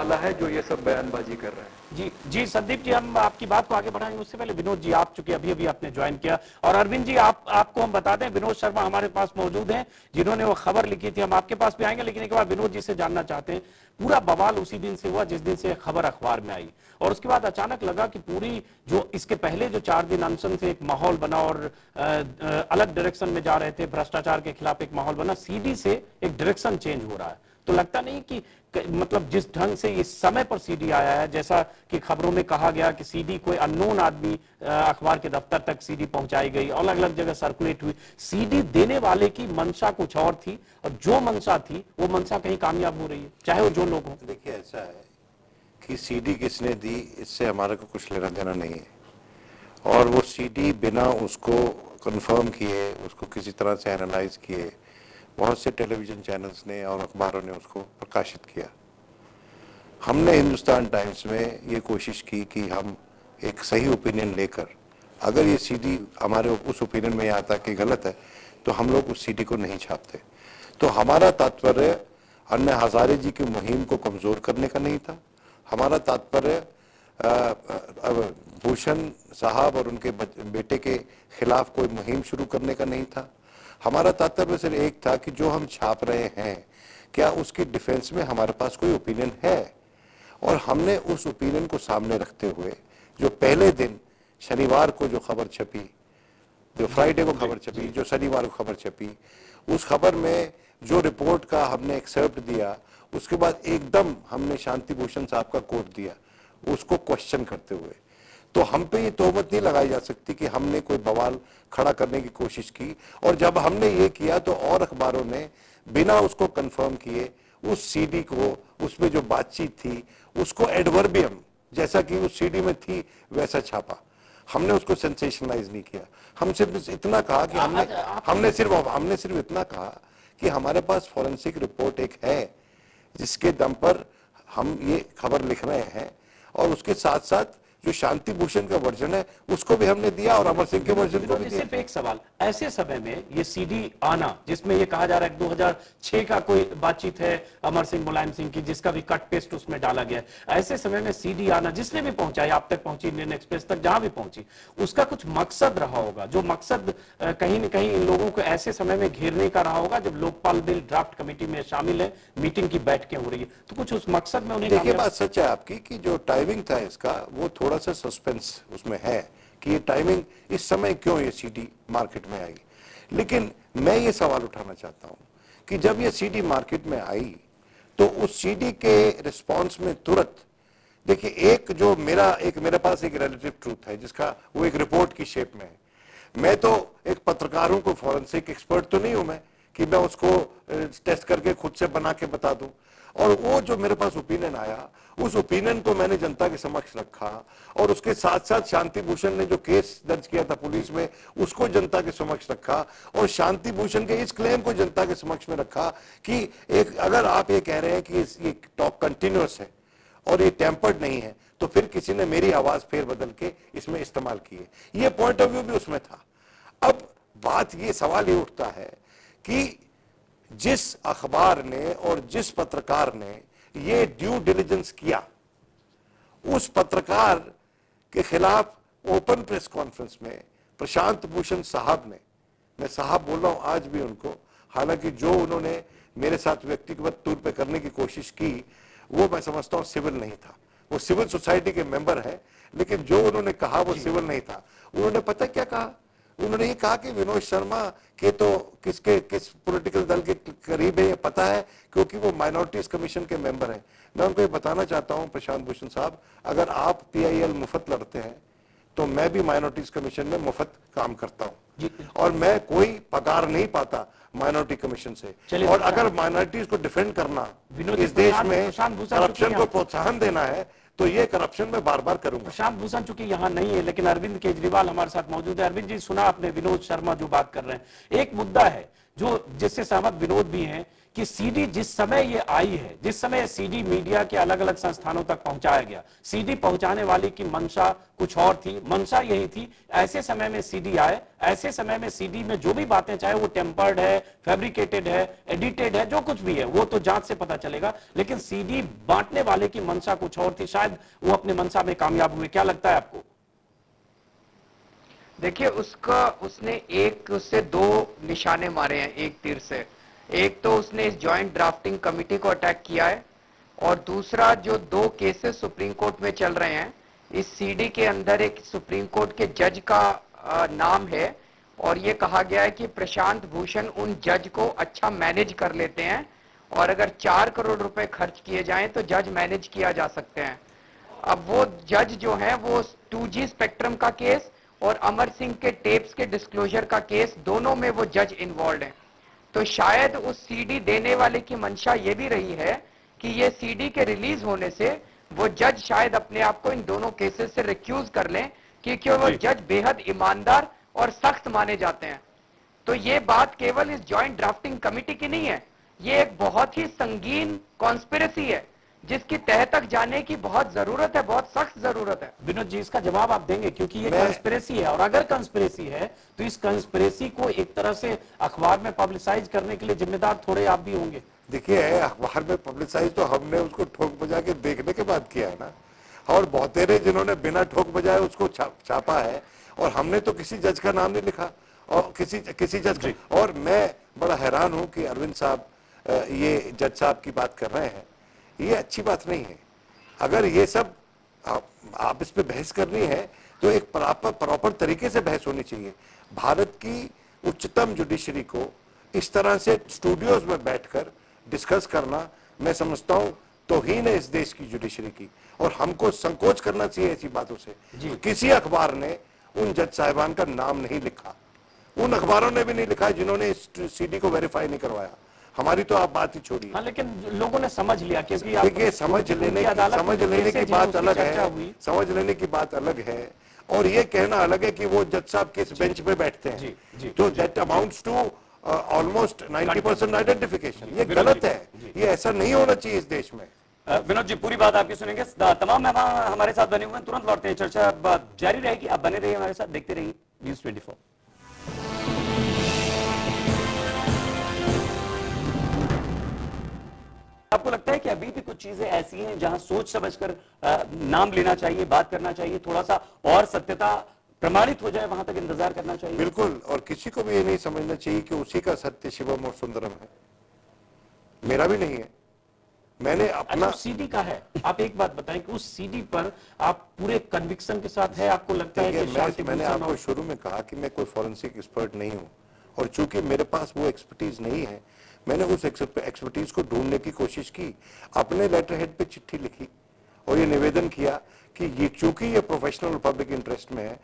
वाला है जो ये सब बयानबाजी कर रहा है। जी जी संदीप जी, हम आपकी बात को आगे बढ़ाएंगे, उससे पहले विनोद जी, आप चूंकि अभी अभी आपने ज्वाइन किया, और अरविंद जी आपको हम बता दें, विनोद शर्मा हमारे पास मौजूद हैं जिन्होंने वो खबर लिखी थी। हम आपके पास भी आएंगे, लेकिन एक बार विनोद जी से जानना चाहते हैं, पूरा बवाल उसी दिन से हुआ जिस दिन से खबर अखबार में आई, और उसके बाद अचानक लगा कि पूरी जो इसके पहले जो 4 दिन अनशन से एक माहौल बना और अलग डायरेक्शन में जा रहे थे, भ्रष्टाचार के खिलाफ एक माहौल बना, सीडी से एक डायरेक्शन चेंज हो रहा है। तो लगता नहीं कि मतलब जिस ढंग से इस समय पर सीडी आया है, जैसा कि खबरों में कहा गया कि सीडी कोई अननोन आदमी अखबार के दफ्तर तक सीडी पहुंचाई गई, अलग अलग जगह सर्कुलेट हुई, सीडी देने वाले की मंशा कुछ और थी, और जो मंशा थी वो मंशा कहीं कामयाब हो रही है, चाहे वो जो लोग हों। देखिए, ऐसा है कि सीडी किसने दी इससे हमारे को कुछ लेना देना नहीं है, और वो सीडी बिना उसको कंफर्म किए, उसको किसी तरह से एनालाइज किए, बहुत से टेलीविजन चैनल्स ने और अखबारों ने उसको प्रकाशित किया। हमने हिंदुस्तान टाइम्स में ये कोशिश की कि हम एक सही ओपिनियन लेकर, अगर ये सीडी हमारे उस ओपिनियन में आता कि गलत है, तो हम लोग उस सीडी को नहीं छापते। तो हमारा तात्पर्य अन्ना हजारे जी की मुहिम को कमजोर करने का नहीं था, हमारा तात्पर्य भूषण साहब और उनके बेटे के खिलाफ कोई मुहिम शुरू करने का नहीं था। हमारा तात्पर्य सिर्फ एक था कि जो हम छाप रहे हैं, क्या उसकी डिफेंस में हमारे पास कोई ओपिनियन है, और हमने उस ओपिनियन को सामने रखते हुए जो पहले दिन शनिवार को जो खबर छपी, जो फ्राइडे को खबर छपी, जो शनिवार को खबर छपी, उस खबर में जो रिपोर्ट का हमने एक्सेप्ट दिया, उसके बाद एकदम हमने शांति भूषण साहब का कोट दिया उसको क्वेश्चन करते हुए। तो हम पे ये तोहमत नहीं लगाई जा सकती कि हमने कोई बवाल खड़ा करने की कोशिश की, और जब हमने ये किया तो और अखबारों ने बिना उसको कंफर्म किए उस सीडी को, उसमें जो बातचीत थी उसको एडवर्बियम जैसा कि उस सीडी में थी वैसा छापा। हमने उसको सेंसेशनलाइज नहीं किया, हम सिर्फ इतना कहा कि हमने सिर्फ इतना कहा कि हमारे पास फॉरेंसिक रिपोर्ट एक है जिसके दम पर हम ये खबर लिख रहे हैं, और उसके साथ साथ जो शांति भूषण का वर्जन है उसको भी हमने दिया और अमर सिंह के वर्जन को भी दिया। सिर्फ एक सवाल, ऐसे समय में ये सीडी आना जिसमें ये कहा जा रहा है 2006 का कोई बातचीत है अमर सिंह मुलायम सिंह की, जिसका भी कट पेस्ट उसमें डाला गया है, ऐसे समय में सीडी आना जिसने भी पहुंचाई, आप तक पहुंची, इंडियन एक्सप्रेस तक, जहां भी पहुंची, उसका कुछ मकसद रहा होगा, जो मकसद कहीं न कहीं इन लोगों को ऐसे समय में घेरने का रहा होगा जब लोकपाल बिल ड्राफ्ट कमेटी में शामिल है, मीटिंग की बैठकें हो रही है, तो कुछ उस मकसद में उन्हें। देखिए, बात सच है आपकी कि जो टाइमिंग था इसका वो थोड़ा सा सस्पेंस उसमें है कि ये टाइमिंग इस समय क्यों ये सीडी मार्केट में आई। लेकिन मैं ये सवाल उठाना चाहता हूं कि जब ये सीडी मार्केट में आई तो उस सीडी के रिस्पांस में तुरंत, देखिए, मेरे पास एक रिलेटिव ट्रूथ है जिसका वो एक रिपोर्ट की शेप में है। मैं तो एक पत्रकार हूं, कोई फॉरेंसिक एक्सपर्ट तो नहीं हूं मैं कि मैं उसको टेस्ट करके खुद से बना के बता दूं। और वो जो मेरे पास ओपिनियन आया, उस ओपिनियन को मैंने जनता के समक्ष रखा, और उसके साथ साथ शांति भूषण ने जो केस दर्ज किया था पुलिस में उसको जनता के समक्ष रखा, और शांति भूषण के इस क्लेम को जनता के समक्ष में रखा कि एक, अगर आप ये कह रहे हैं कि ये टॉक कंटिन्यूअस है और ये टेम्पर्ड नहीं है, तो फिर किसी ने मेरी आवाज फेर बदल के इसमें इस्तेमाल की है। ये पॉइंट ऑफ व्यू भी उसमें था। अब बात ये सवाल ये उठता है कि जिस अखबार ने और जिस पत्रकार ने ये ड्यू डिलिजेंस किया, उस पत्रकार के खिलाफ ओपन प्रेस कॉन्फ्रेंस में प्रशांत भूषण साहब ने, मैं साहब बोल रहा हूं आज भी उनको, हालांकि जो उन्होंने मेरे साथ व्यक्तिगत तौर पे करने की कोशिश की वो मैं समझता हूं सिविल नहीं था, वो सिविल सोसाइटी के मेंबर है, लेकिन जो उन्होंने कहा वो सिविल नहीं था। उन्होंने पता क्या कहा, उन्होंने ये कहा कि विनोद शर्मा के तो किस पॉलिटिकल दल के करीब है ये पता है क्योंकि वो माइनॉरिटीज कमीशन के मेंबर हैं। मैं उनको ये बताना चाहता हूं प्रशांत भूषण साहब, अगर आप पीआईएल मुफ्त लड़ते हैं तो मैं भी माइनॉरिटीज कमीशन में मुफ्त काम करता हूं, और मैं कोई पगार नहीं पाता माइनॉरिटी कमीशन से। और अगर माइनॉरिटीज को डिफेंड करना, इस देश में करप्शन को प्रोत्साहन देना है, तो ये करप्शन मैं बार बार करूंगा। प्रशांत भूषण चूंकि यहाँ नहीं है, लेकिन अरविंद केजरीवाल हमारे साथ मौजूद है। अरविंद जी, सुना आपने विनोद शर्मा जो बात कर रहे हैं, एक मुद्दा है जो जिससे सहमत विनोद भी हैं कि सीडी जिस समय ये आई है, जिस समय सीडी मीडिया के अलग अलग संस्थानों तक पहुंचाया गया, सीडी पहुंचाने वाले की मंशा कुछ और थी, मंशा यही थी ऐसे समय में सीडी आए, ऐसे समय में सीडी में जो भी बातें, चाहे वो टेम्पर्ड है, फैब्रिकेटेड है, एडिटेड है, जो कुछ भी है वो तो जांच से पता चलेगा, लेकिन सीडी बांटने वाले की मंशा कुछ और थी, शायद वो अपने मंशा में कामयाब हुए। क्या लगता है आपको? देखिए, उसने उससे दो निशाने मारे हैं एक तीर से। एक तो उसने इस जॉइंट ड्राफ्टिंग कमेटी को अटैक किया है, और दूसरा जो दो केसेस सुप्रीम कोर्ट में चल रहे हैं, इस सीडी के अंदर एक सुप्रीम कोर्ट के जज का नाम है, और ये कहा गया है कि प्रशांत भूषण उन जज को अच्छा मैनेज कर लेते हैं, और अगर 4 करोड़ रुपए खर्च किए जाएं तो जज मैनेज किया जा सकते हैं। अब वो जज जो है वो 2G स्पेक्ट्रम का केस और अमर सिंह के टेप्स के डिस्क्लोजर का केस, दोनों में वो जज इन्वॉल्व हैं। तो शायद उस सीडी देने वाले की मंशा ये भी रही है कि ये सीडी के रिलीज होने से वो जज शायद अपने आप को इन दोनों केसेस से रिक्यूज कर लें, क्योंकि वो जज बेहद ईमानदार और सख्त माने जाते हैं। तो ये बात केवल इस जॉइंट ड्राफ्टिंग कमेटी की नहीं है, ये एक बहुत ही संगीन कॉन्स्पिरेसी है जिसकी तह तक जाने की बहुत जरूरत है, बहुत सख्त जरूरत है। विनोद जी, इसका जवाब आप देंगे, क्योंकि ये कंस्पिरेसी है, और अगर कंस्पिरेसी है तो इस कंस्पिरेसी को एक तरह से अखबार में पब्लिसाइज करने के लिए जिम्मेदार थोड़े आप भी होंगे। देखिए, अखबार में पब्लिसाइज तो हमने उसको ठोक बजा के देखने के बाद किया है ना, और बहुतेरे जिन्होंने बिना ठोक बजाए उसको छापा है, और हमने तो किसी जज का नाम नहीं लिखा और किसी जज का। और मैं बड़ा हैरान हूं कि अरविंद साहब ये जज साहब की बात कर रहे हैं, ये अच्छी बात नहीं है। अगर ये सब आप इस पे बहस करनी है तो एक प्रॉपर तरीके से बहस होनी चाहिए। भारत की उच्चतम जुडिशरी को इस तरह से स्टूडियोज में बैठकर डिस्कस करना, मैं समझता हूं तौहीन है इस देश की जुडिशरी की, और हमको संकोच करना चाहिए ऐसी बातों से। तो किसी अखबार ने उन जज साहिबान का नाम नहीं लिखा, उन अखबारों ने भी नहीं लिखा जिन्होंने इस सीडी को वेरीफाई नहीं करवाया। हमारी तो आप बात ही छोड़िए। हाँ, लेकिन लोगों ने समझ लिया, क्योंकि देखिए, समझ लेने की बात अलग है, समझ लेने की बात अलग है, और ये कहना अलग है कि वो जज साहब किस बेंच पे बैठते हैं, तो that amounts to almost 90% identification. ये गलत है, ये ऐसा नहीं होना चाहिए इस देश में। विनोद जी, पूरी बात आपकी सुनेंगे, तमाम मेहमान हमारे साथ बने हुए हैं, तुरंत लौटते हैं, चर्चा जारी रहेगी, आप बने रहिए हमारे साथ, देखते रहिए न्यूज़ 24। आपको लगता है कि अभी भी कुछ चीजें ऐसी हैं जहां सोच समझकर नाम लेना चाहिए, बात करना चाहिए, थोड़ा सा और सत्यता प्रमाणित हो जाए वहां तक इंतजार करना चाहिए? बिल्कुल, और किसी को भी ये नहीं समझना चाहिए कि उसी का सत्य शिवम और सुंदरम है, मेरा भी नहीं है। मैंने अपना सीडी का है। आप एक बात बताएं कि उस सीडी पर आप पूरे कन्विक्शन के साथ है, आपको लगता है कि मैंने आपको शुरू में कहा कि मैं कोई फॉरेंसिक एक्सपर्ट नहीं हूं, और चूंकि मेरे पास वो एक्सपर्टीज नहीं है, मैंने उस एक्सपर्टीज को ढूंढने की कोशिश की, अपने लेटर हेड पे चिट्ठी लिखी और ये निवेदन किया कि ये चूंकि ये प्रोफेशनल पब्लिक इंटरेस्ट में है,